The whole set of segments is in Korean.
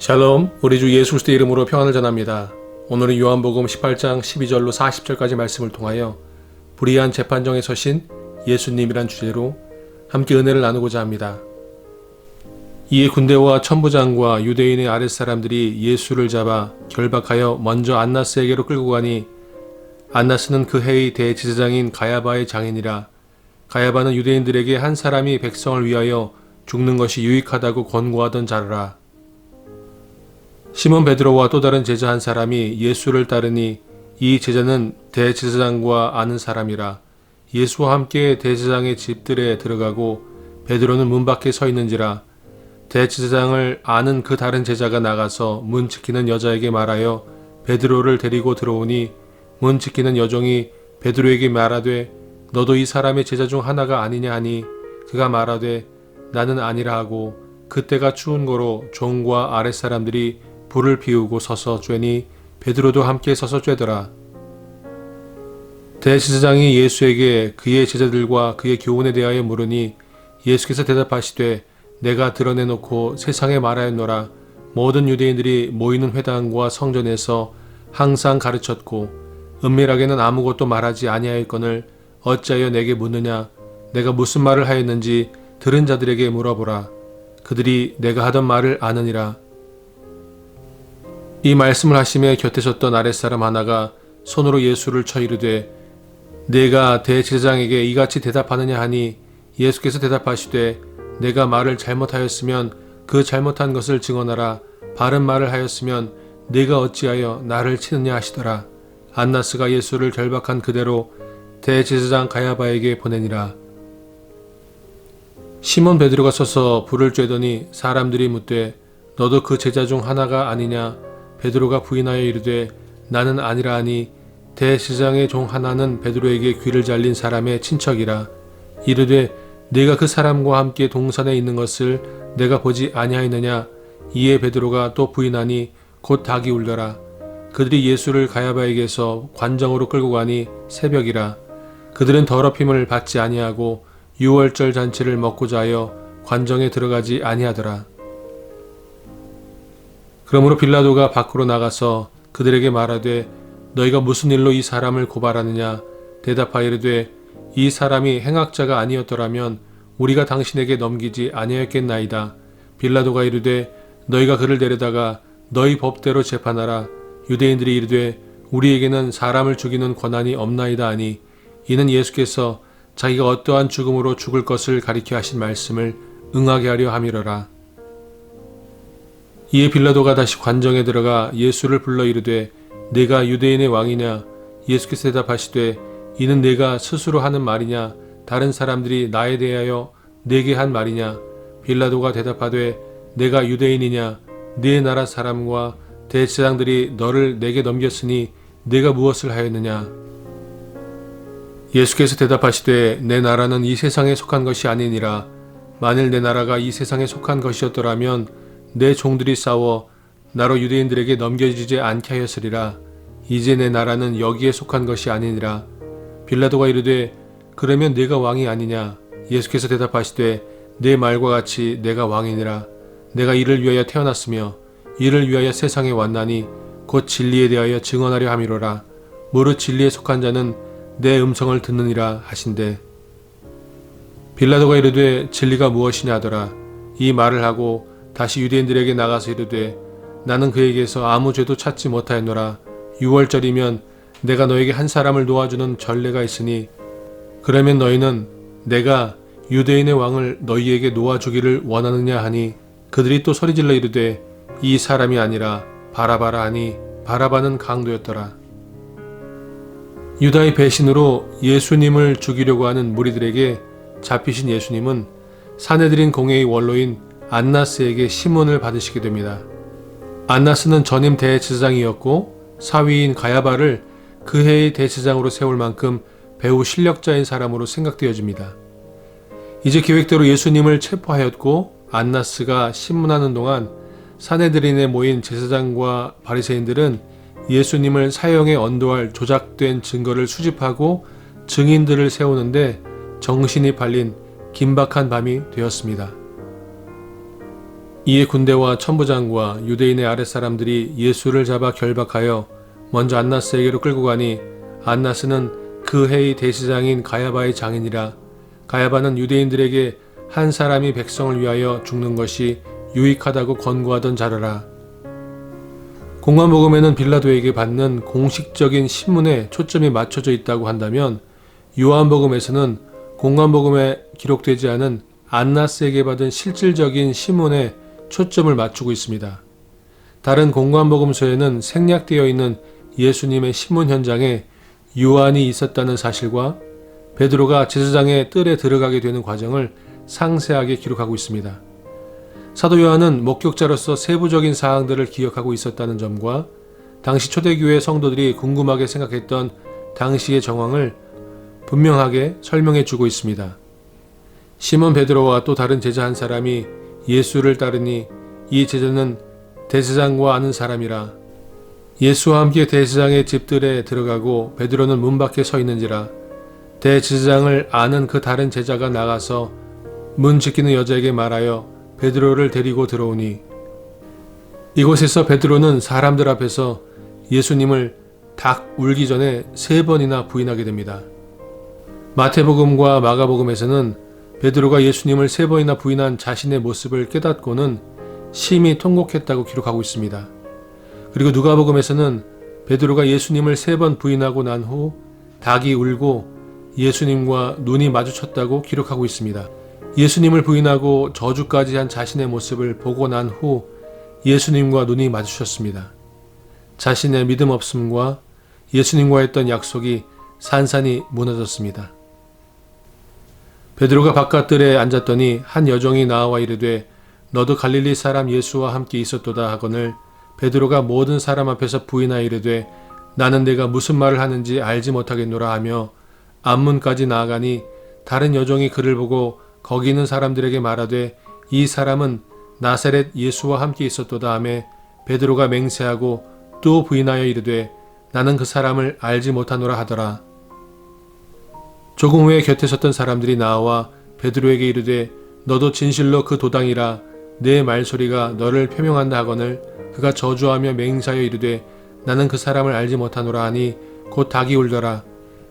샬롬, 우리 주 예수 그리스도의 이름으로 평안을 전합니다. 오늘은 요한복음 18장 12절로 40절까지 말씀을 통하여 불의한 재판정에 서신 예수님이란 주제로 함께 은혜를 나누고자 합니다. 이에 군대와 천부장과 유대인의 아랫사람들이 예수를 잡아 결박하여 먼저 안나스에게로 끌고 가니 안나스는 그 해의 대제사장인 가야바의 장인이라. 가야바는 유대인들에게 한 사람이 백성을 위하여 죽는 것이 유익하다고 권고하던 자르라. 시몬 베드로와 또 다른 제자 한 사람이 예수를 따르니 이 제자는 대제사장과 아는 사람이라. 예수와 함께 대제사장의 집들에 들어가고 베드로는 문 밖에 서 있는지라. 대제사장을 아는 그 다른 제자가 나가서 문 지키는 여자에게 말하여 베드로를 데리고 들어오니 문 지키는 여종이 베드로에게 말하되 너도 이 사람의 제자 중 하나가 아니냐 하니 그가 말하되 나는 아니라 하고 그때가 추운 거로 종과 아랫사람들이 불을 피우고 서서 쬐니 베드로도 함께 서서 쬐더라. 대제사장이 예수에게 그의 제자들과 그의 교훈에 대하여 물으니 예수께서 대답하시되 내가 드러내놓고 세상에 말하였노라. 모든 유대인들이 모이는 회당과 성전에서 항상 가르쳤고 은밀하게는 아무것도 말하지 아니하였거늘 어찌하여 내게 묻느냐. 내가 무슨 말을 하였는지 들은 자들에게 물어보라. 그들이 내가 하던 말을 아느니라. 이 말씀을 하시며 곁에 섰던 아랫사람 하나가 손으로 예수를 쳐 이르되 내가 대제사장에게 이같이 대답하느냐 하니 예수께서 대답하시되 내가 말을 잘못하였으면 그 잘못한 것을 증언하라. 바른 말을 하였으면 네가 어찌하여 나를 치느냐 하시더라. 안나스가 예수를 결박한 그대로 대제사장 가야바에게 보내니라. 시몬 베드로가 서서 불을 쬐더니 사람들이 묻되 너도 그 제자 중 하나가 아니냐. 베드로가 부인하여 이르되 나는 아니라 하니 대제사장의 종 하나는 베드로에게 귀를 잘린 사람의 친척이라. 이르되 네가 그 사람과 함께 동산에 있는 것을 내가 보지 아니하였느냐. 이에 베드로가 또 부인하니 곧 닭이 울더라. 그들이 예수를 가야바에게서 관정으로 끌고 가니 새벽이라. 그들은 더럽힘을 받지 아니하고 유월절 잔치를 먹고자 하여 관정에 들어가지 아니하더라. 그러므로 빌라도가 밖으로 나가서 그들에게 말하되 너희가 무슨 일로 이 사람을 고발하느냐. 대답하여 이르되 이 사람이 행악자가 아니었더라면 우리가 당신에게 넘기지 아니하였겠나이다. 빌라도가 이르되 너희가 그를 데려다가 너희 법대로 재판하라. 유대인들이 이르되 우리에게는 사람을 죽이는 권한이 없나이다 하니 이는 예수께서 자기가 어떠한 죽음으로 죽을 것을 가리켜 하신 말씀을 응하게 하려 함이러라. 이에 빌라도가 다시 관정에 들어가 예수를 불러 이르되 내가 유대인의 왕이냐. 예수께서 대답하시되 이는 내가 스스로 하는 말이냐 다른 사람들이 나에 대하여 내게 한 말이냐. 빌라도가 대답하되 내가 유대인이냐. 네 나라 사람과 대제사장들이 너를 내게 넘겼으니 내가 무엇을 하였느냐. 예수께서 대답하시되 내 나라는 이 세상에 속한 것이 아니니라. 만일 내 나라가 이 세상에 속한 것이었더라면 내 종들이 싸워 나로 유대인들에게 넘겨지지 않게 하였으리라. 이제 내 나라는 여기에 속한 것이 아니니라. 빌라도가 이르되 그러면 내가 왕이 아니냐. 예수께서 대답하시되 내 말과 같이 내가 왕이니라. 내가 이를 위하여 태어났으며 이를 위하여 세상에 왔나니 곧 진리에 대하여 증언하려 함이로라. 무릇 진리에 속한 자는 내 음성을 듣느니라 하신대. 빌라도가 이르되 진리가 무엇이냐 하더라. 이 말을 하고 다시 유대인들에게 나가서 이르되 나는 그에게서 아무 죄도 찾지 못하였노라. 유월절이면 내가 너에게 한 사람을 놓아주는 전례가 있으니 그러면 너희는 내가 유대인의 왕을 너희에게 놓아주기를 원하느냐 하니 그들이 또 소리질러 이르되 이 사람이 아니라 바라바라 하니 바라바는 강도였더라. 유다의 배신으로 예수님을 죽이려고 하는 무리들에게 잡히신 예수님은 사내들인 공회의 원로인 안나스에게 심문을 받으시게 됩니다. 안나스는 전임 대제사장이었고 사위인 가야바를 그 해의 대제사장으로 세울 만큼 배우 실력자인 사람으로 생각되어집니다. 이제 계획대로 예수님을 체포하였고 안나스가 심문하는 동안 사내들인에 모인 제사장과 바리새인들은 예수님을 사형에 언도할 조작된 증거를 수집하고 증인들을 세우는데 정신이 팔린 긴박한 밤이 되었습니다. 이에 군대와 천부장과 유대인의 아랫사람들이 예수를 잡아 결박하여 먼저 안나스에게로 끌고 가니 안나스는 그 해의 대제사장인 가야바의 장인이라. 가야바는 유대인들에게 한 사람이 백성을 위하여 죽는 것이 유익하다고 권고하던 자르라. 공관복음에는 빌라도에게 받는 공식적인 신문에 초점이 맞춰져 있다고 한다면 요한복음에서는 공관복음에 기록되지 않은 안나스에게 받은 실질적인 신문에 초점을 맞추고 있습니다. 다른 공관복음서에는 생략되어 있는 예수님의 신문 현장에 요한이 있었다는 사실과 베드로가 제사장의 뜰에 들어가게 되는 과정을 상세하게 기록하고 있습니다. 사도 요한은 목격자로서 세부적인 사항들을 기억하고 있었다는 점과 당시 초대교회 성도들이 궁금하게 생각했던 당시의 정황을 분명하게 설명해 주고 있습니다. 시몬 베드로와 또 다른 제자 한 사람이 예수를 따르니 이 제자는 대제사장과 아는 사람이라. 예수와 함께 대제사장의 집들에 들어가고 베드로는 문 밖에 서 있는지라. 대제사장을 아는 그 다른 제자가 나가서 문 지키는 여자에게 말하여 베드로를 데리고 들어오니 이곳에서 베드로는 사람들 앞에서 예수님을 닭 울기 전에 3번이나 부인하게 됩니다. 마태복음과 마가복음에서는 베드로가 예수님을 3번이나 부인한 자신의 모습을 깨닫고는 심히 통곡했다고 기록하고 있습니다. 그리고 누가복음에서는 베드로가 예수님을 3번 부인하고 난 후 닭이 울고 예수님과 눈이 마주쳤다고 기록하고 있습니다. 예수님을 부인하고 저주까지 한 자신의 모습을 보고 난 후 예수님과 눈이 마주쳤습니다. 자신의 믿음 없음과 예수님과 했던 약속이 산산이 무너졌습니다. 베드로가 바깥들에 앉았더니 한 여종이 나와 이르되 너도 갈릴리 사람 예수와 함께 있었도다 하거늘 베드로가 모든 사람 앞에서 부인하여 이르되 나는 내가 무슨 말을 하는지 알지 못하겠노라 하며 앞문까지 나아가니 다른 여종이 그를 보고 거기 있는 사람들에게 말하되 이 사람은 나사렛 예수와 함께 있었도다 하며 베드로가 맹세하고 또 부인하여 이르되 나는 그 사람을 알지 못하노라 하더라. 조금 후에 곁에 섰던 사람들이 나와 베드로에게 이르되 너도 진실로 그 도당이라 내 말소리가 너를 표명한다 하거늘 그가 저주하며 맹세하여 이르되 나는 그 사람을 알지 못하노라 하니 곧 닭이 울더라.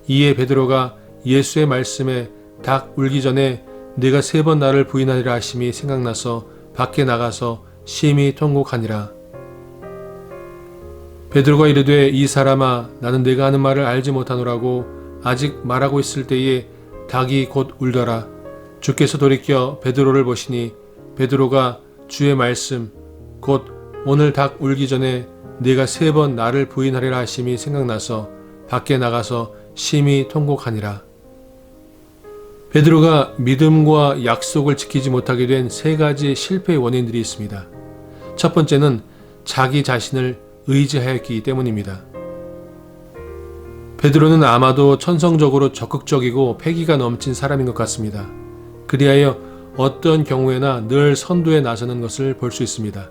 이에 베드로가 예수의 말씀에 닭 울기 전에 네가 3번 나를 부인하리라 하심이 생각나서 밖에 나가서 심히 통곡하니라. 베드로가 이르되 이 사람아 나는 네가 하는 말을 알지 못하노라고 아직 말하고 있을 때에 닭이 곧 울더라. 주께서 돌이켜 베드로를 보시니 베드로가 주의 말씀 곧 오늘 닭 울기 전에 네가 3번 나를 부인하리라 하심이 생각나서 밖에 나가서 심히 통곡하니라. 베드로가 믿음과 약속을 지키지 못하게 된 3가지 실패의 원인들이 있습니다. 첫 번째는 자기 자신을 의지하였기 때문입니다. 베드로는 아마도 천성적으로 적극적이고 패기가 넘친 사람인 것 같습니다. 그리하여 어떤 경우에나 늘 선두에 나서는 것을 볼 수 있습니다.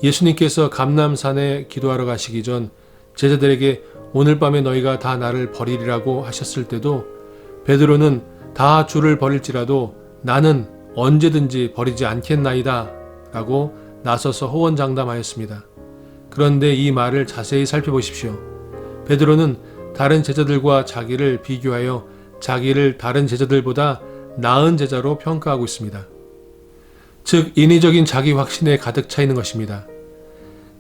예수님께서 감람산에 기도하러 가시기 전 제자들에게 오늘 밤에 너희가 다 나를 버리리라고 하셨을 때도 베드로는 다 주를 버릴지라도 나는 언제든지 버리지 않겠나이다 라고 나서서 호언장담하였습니다. 그런데 이 말을 자세히 살펴보십시오. 베드로는 다른 제자들과 자기를 비교하여 자기를 다른 제자들보다 나은 제자로 평가하고 있습니다. 즉 인위적인 자기 확신에 가득 차 있는 것입니다.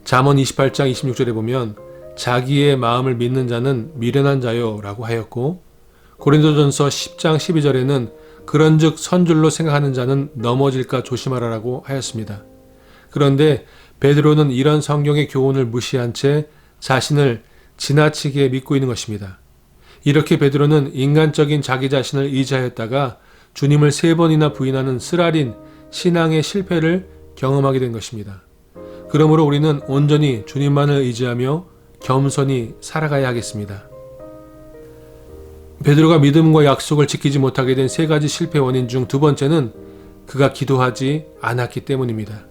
잠언 28장 26절에 보면 자기의 마음을 믿는 자는 미련한 자요 라고 하였고 고린도전서 10장 12절에는 그런즉 선줄로 생각하는 자는 넘어질까 조심하라라고 하였습니다. 그런데 베드로는 이런 성경의 교훈을 무시한 채 자신을 지나치게 믿고 있는 것입니다. 이렇게 베드로는 인간적인 자기 자신을 의지하였다가 주님을 3번이나 부인하는 쓰라린 신앙의 실패를 경험하게 된 것입니다. 그러므로 우리는 온전히 주님만을 의지하며 겸손히 살아가야 하겠습니다. 베드로가 믿음과 약속을 지키지 못하게 된 3가지 실패 원인 중 2번째는 그가 기도하지 않았기 때문입니다.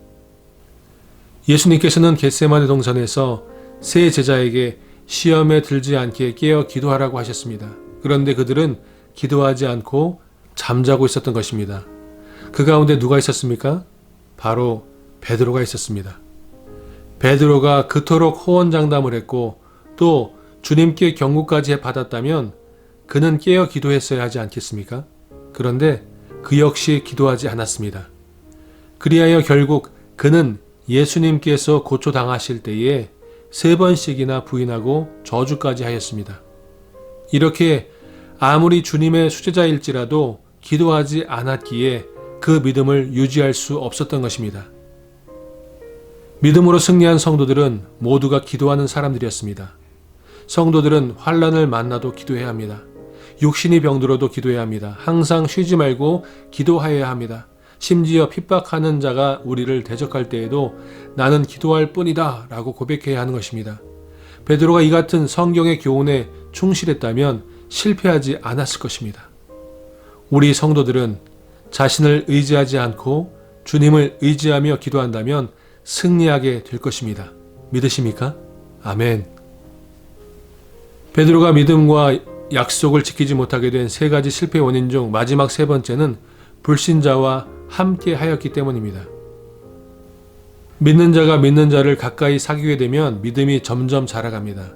예수님께서는 겟세마네 동산에서 3 제자에게 시험에 들지 않게 깨어 기도하라고 하셨습니다. 그런데 그들은 기도하지 않고 잠자고 있었던 것입니다. 그 가운데 누가 있었습니까? 바로 베드로가 있었습니다. 베드로가 그토록 호언장담을 했고 또 주님께 경고까지 받았다면 그는 깨어 기도했어야 하지 않겠습니까? 그런데 그 역시 기도하지 않았습니다. 그리하여 결국 그는 예수님께서 고초당하실 때에 3번씩이나 부인하고 저주까지 하였습니다. 이렇게 아무리 주님의 수제자일지라도 기도하지 않았기에 그 믿음을 유지할 수 없었던 것입니다. 믿음으로 승리한 성도들은 모두가 기도하는 사람들이었습니다. 성도들은 환난을 만나도 기도해야 합니다. 육신이 병들어도 기도해야 합니다. 항상 쉬지 말고 기도하여야 합니다. 심지어 핍박하는 자가 우리를 대적할 때에도 나는 기도할 뿐이다 라고 고백해야 하는 것입니다. 베드로가 이 같은 성경의 교훈에 충실했다면 실패하지 않았을 것입니다. 우리 성도들은 자신을 의지하지 않고 주님을 의지하며 기도한다면 승리하게 될 것입니다. 믿으십니까? 아멘. 베드로가 믿음과 약속을 지키지 못하게 된 3가지 실패 원인 중 마지막 3번째는 불신자와 함께 하였기 때문입니다. 믿는 자가 믿는 자를 가까이 사귀게 되면 믿음이 점점 자라갑니다.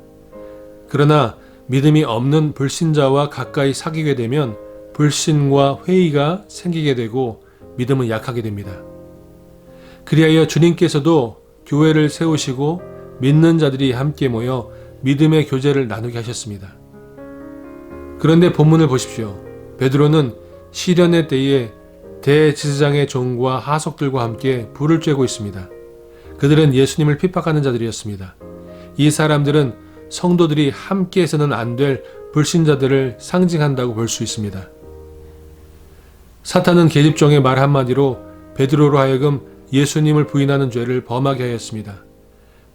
그러나 믿음이 없는 불신자와 가까이 사귀게 되면 불신과 회의가 생기게 되고 믿음은 약하게 됩니다. 그리하여 주님께서도 교회를 세우시고 믿는 자들이 함께 모여 믿음의 교제를 나누게 하셨습니다. 그런데 본문을 보십시오. 베드로는 시련의 때에 대제사장의 종과 하석들과 함께 불을 쬐고 있습니다. 그들은 예수님을 핍박하는 자들이었습니다. 이 사람들은 성도들이 함께 해서는 안 될 불신자들을 상징한다고 볼 수 있습니다. 사탄은 계집종의 말 한마디로 베드로로 하여금 예수님을 부인하는 죄를 범하게 하였습니다.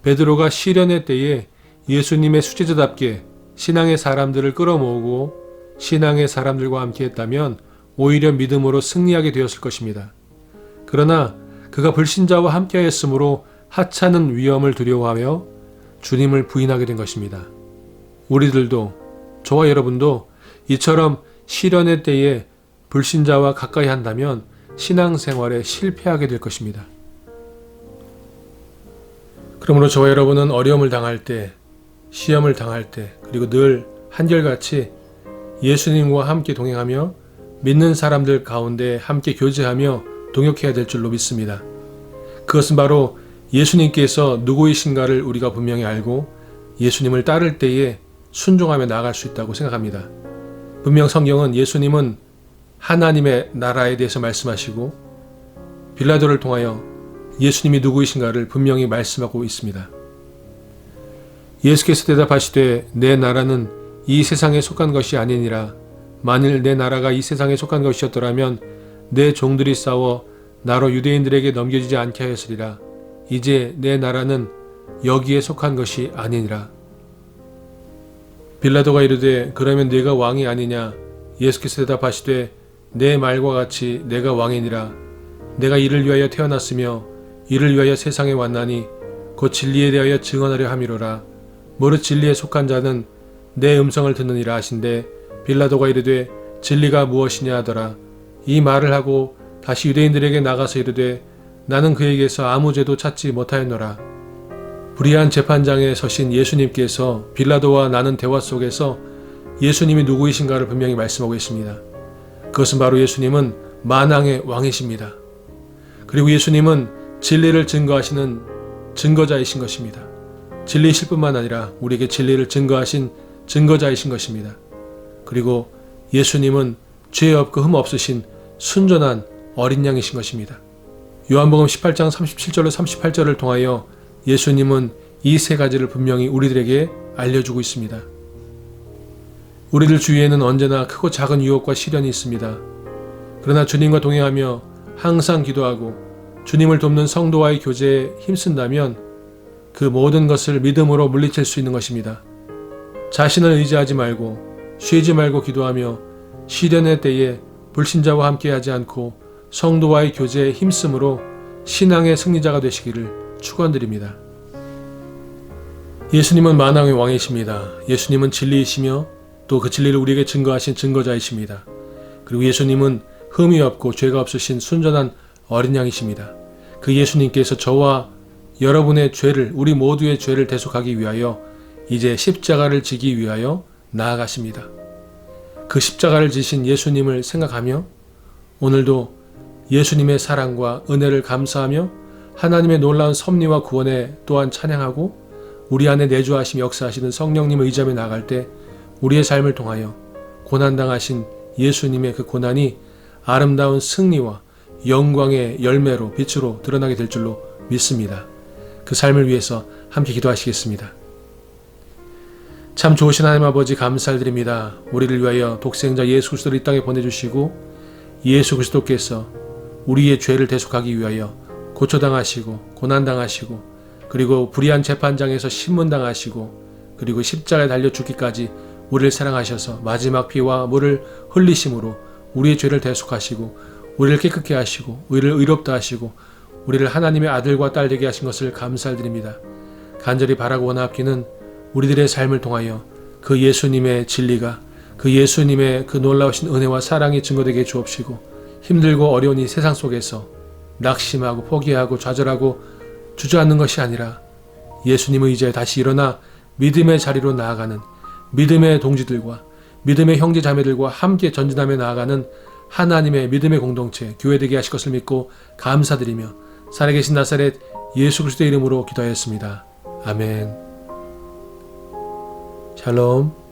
베드로가 시련의 때에 예수님의 수제자답게 신앙의 사람들을 끌어모으고 신앙의 사람들과 함께 했다면 오히려 믿음으로 승리하게 되었을 것입니다. 그러나 그가 불신자와 함께 하였으므로 하찮은 위험을 두려워하며 주님을 부인하게 된 것입니다. 우리들도, 저와 여러분도 이처럼 시련의 때에 불신자와 가까이 한다면 신앙생활에 실패하게 될 것입니다. 그러므로 저와 여러분은 어려움을 당할 때, 시험을 당할 때, 그리고 늘 한결같이 예수님과 함께 동행하며 믿는 사람들 가운데 함께 교제하며 동역해야 될 줄로 믿습니다. 그것은 바로 예수님께서 누구이신가를 우리가 분명히 알고 예수님을 따를 때에 순종하며 나아갈 수 있다고 생각합니다. 분명 성경은 예수님은 하나님의 나라에 대해서 말씀하시고 빌라도를 통하여 예수님이 누구이신가를 분명히 말씀하고 있습니다. 예수께서 대답하시되 내 나라는 이 세상에 속한 것이 아니니라. 만일 내 나라가 이 세상에 속한 것이었더라면 내 종들이 싸워 나로 유대인들에게 넘겨지지 않게 하였으리라. 이제 내 나라는 여기에 속한 것이 아니니라. 빌라도가 이르되 그러면 네가 왕이 아니냐? 예수께서 대답하시되 내 말과 같이 내가 왕이니라. 내가 이를 위하여 태어났으며 이를 위하여 세상에 왔나니 곧 진리에 대하여 증언하려 함이로라. 무릇 진리에 속한 자는 내 음성을 듣느니라 하신대 빌라도가 이르되 진리가 무엇이냐 하더라. 이 말을 하고 다시 유대인들에게 나가서 이르되 나는 그에게서 아무 죄도 찾지 못하였노라. 불의한 재판장에 서신 예수님께서 빌라도와 나눈 대화 속에서 예수님이 누구이신가를 분명히 말씀하고 있습니다. 그것은 바로 예수님은 만왕의 왕이십니다. 그리고 예수님은 진리를 증거하시는 증거자이신 것입니다. 진리이실 뿐만 아니라 우리에게 진리를 증거하신 증거자이신 것입니다. 그리고 예수님은 죄 없고 흠 없으신 순전한 어린 양이신 것입니다. 요한복음 18장 37절로 38절을 통하여 예수님은 이 3가지를 분명히 우리들에게 알려주고 있습니다. 우리들 주위에는 언제나 크고 작은 유혹과 시련이 있습니다. 그러나 주님과 동행하며 항상 기도하고 주님을 돕는 성도와의 교제에 힘쓴다면 그 모든 것을 믿음으로 물리칠 수 있는 것입니다. 자신을 의지하지 말고 쉬지 말고 기도하며 시련의 때에 불신자와 함께하지 않고 성도와의 교제에 힘쓰므로 신앙의 승리자가 되시기를 축원드립니다. 예수님은 만왕의 왕이십니다. 예수님은 진리이시며 또 그 진리를 우리에게 증거하신 증거자이십니다. 그리고 예수님은 흠이 없고 죄가 없으신 순전한 어린 양이십니다. 그 예수님께서 저와 여러분의 죄를, 우리 모두의 죄를 대속하기 위하여 이제 십자가를 지기 위하여 나아가십니다. 그 십자가를 지신 예수님을 생각하며 오늘도 예수님의 사랑과 은혜를 감사하며 하나님의 놀라운 섭리와 구원에 또한 찬양하고 우리 안에 내주하시며 역사하시는 성령님을 의지하며 나아갈 때 우리의 삶을 통하여 고난당하신 예수님의 그 고난이 아름다운 승리와 영광의 열매로 빛으로 드러나게 될 줄로 믿습니다. 그 삶을 위해서 함께 기도하시겠습니다. 참 좋으신 하나님 아버지 감사드립니다. 우리를 위하여 독생자 예수 그리스도를 이 땅에 보내주시고 예수 그리스도께서 우리의 죄를 대속하기 위하여 고초당하시고 고난당하시고 그리고 불의한 재판장에서 신문당하시고 그리고 십자가에 달려 죽기까지 우리를 사랑하셔서 마지막 피와 물을 흘리심으로 우리의 죄를 대속하시고 우리를 깨끗게 하시고 우리를 의롭다 하시고 우리를 하나님의 아들과 딸 되게 하신 것을 감사드립니다. 간절히 바라고 원하옵기는 우리들의 삶을 통하여 그 예수님의 진리가 그 예수님의 그 놀라우신 은혜와 사랑이 증거되게 주옵시고 힘들고 어려운 이 세상 속에서 낙심하고 포기하고 좌절하고 주저앉는 것이 아니라 예수님의 의지에 다시 일어나 믿음의 자리로 나아가는 믿음의 동지들과 믿음의 형제 자매들과 함께 전진하며 나아가는 하나님의 믿음의 공동체 교회 되게 하실 것을 믿고 감사드리며 살아계신 나사렛 예수 그리스도의 이름으로 기도하였습니다. 아멘. 샬롬.